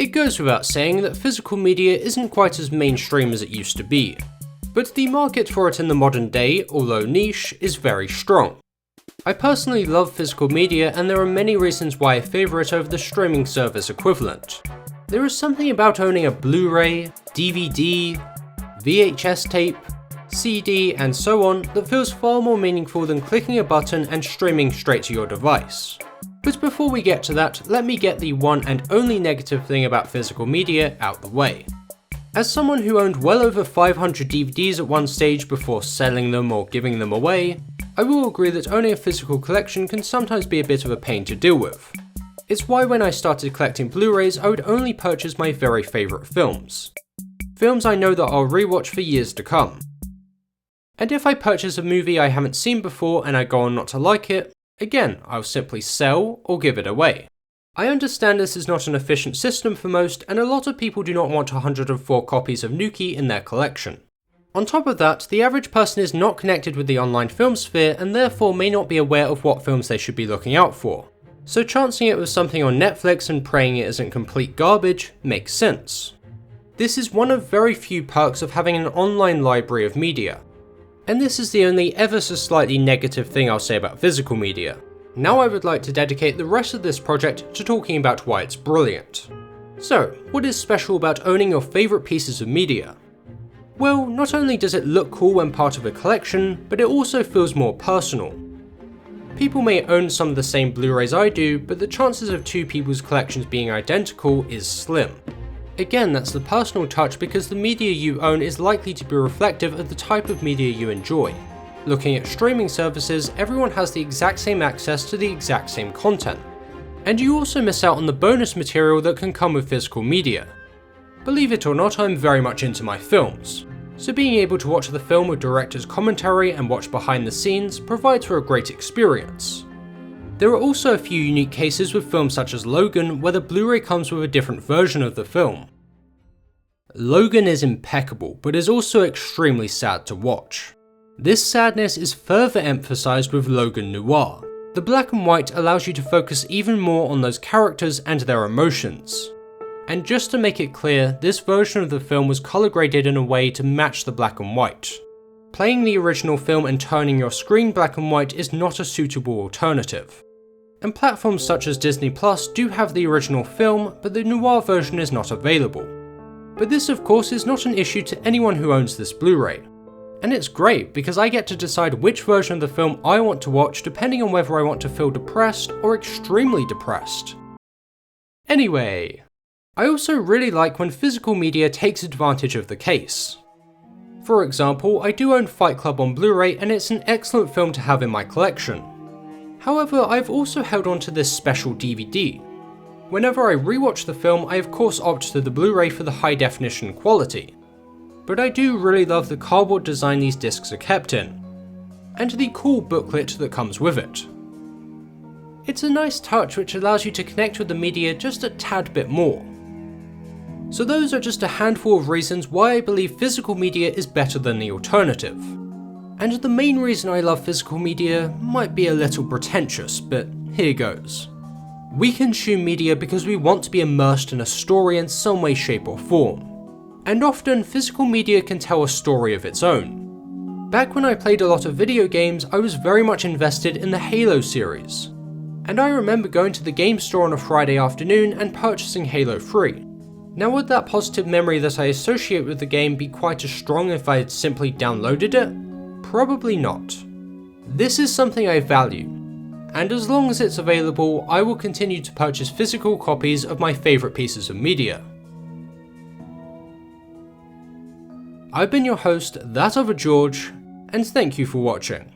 It goes without saying that physical media isn't quite as mainstream as it used to be, but the market for it in the modern day, although niche, is very strong. I personally love physical media, and there are many reasons why I favour it over the streaming service equivalent. There is something about owning a Blu-ray, DVD, VHS tape, CD, and so on that feels far more meaningful than clicking a button and streaming straight to your device. But before we get to that, let me get the one and only negative thing about physical media out the way. As someone who owned well over 500 DVDs at one stage before selling them or giving them away, I will agree that owning a physical collection can sometimes be a bit of a pain to deal with. It's why when I started collecting Blu-rays, I would only purchase my very favourite films. Films I know that I'll rewatch for years to come. And if I purchase a movie I haven't seen before and I go on not to like it, again, I'll simply sell or give it away. I understand this is not an efficient system for most, and a lot of people do not want 104 copies of Nuki in their collection. On top of that, the average person is not connected with the online film sphere and therefore may not be aware of what films they should be looking out for. So chancing it with something on Netflix and praying it isn't complete garbage makes sense. This is one of very few perks of having an online library of media. And this is the only ever so slightly negative thing I'll say about physical media. Now I would like to dedicate the rest of this project to talking about why it's brilliant. So, what is special about owning your favourite pieces of media? Well, not only does it look cool when part of a collection, but it also feels more personal. People may own some of the same Blu-rays I do, but the chances of two people's collections being identical is slim. Again, that's the personal touch because the media you own is likely to be reflective of the type of media you enjoy. Looking at streaming services, everyone has the exact same access to the exact same content. And you also miss out on the bonus material that can come with physical media. Believe it or not, I'm very much into my films, so being able to watch the film with director's commentary and watch behind the scenes provides for a great experience. There are also a few unique cases with films such as Logan where the Blu-ray comes with a different version of the film. Logan is impeccable, but is also extremely sad to watch. This sadness is further emphasised with Logan Noir. The black and white allows you to focus even more on those characters and their emotions. And just to make it clear, this version of the film was colour graded in a way to match the black and white. Playing the original film and turning your screen black and white is not a suitable alternative. And platforms such as Disney Plus do have the original film, but the noir version is not available. But this of course is not an issue to anyone who owns this Blu-ray. And it's great because I get to decide which version of the film I want to watch depending on whether I want to feel depressed or extremely depressed. Anyway, I also really like when physical media takes advantage of the case. For example, I do own Fight Club on Blu-ray and it's an excellent film to have in my collection. However, I've also held on to this special DVD. Whenever I rewatch the film, I of course opt to the Blu-ray for the high definition quality. But I do really love the cardboard design these discs are kept in, and the cool booklet that comes with it. It's a nice touch which allows you to connect with the media just a tad bit more. So those are just a handful of reasons why I believe physical media is better than the alternative. And the main reason I love physical media might be a little pretentious, but here goes. We consume media because we want to be immersed in a story in some way, shape or form. And often, physical media can tell a story of its own. Back when I played a lot of video games, I was very much invested in the Halo series. And I remember going to the game store on a Friday afternoon and purchasing Halo 3. Now would that positive memory that I associate with the game be quite as strong if I had simply downloaded it? Probably not. This is something I value, and as long as it's available, I will continue to purchase physical copies of my favourite pieces of media. I've been your host, That Other George, and thank you for watching.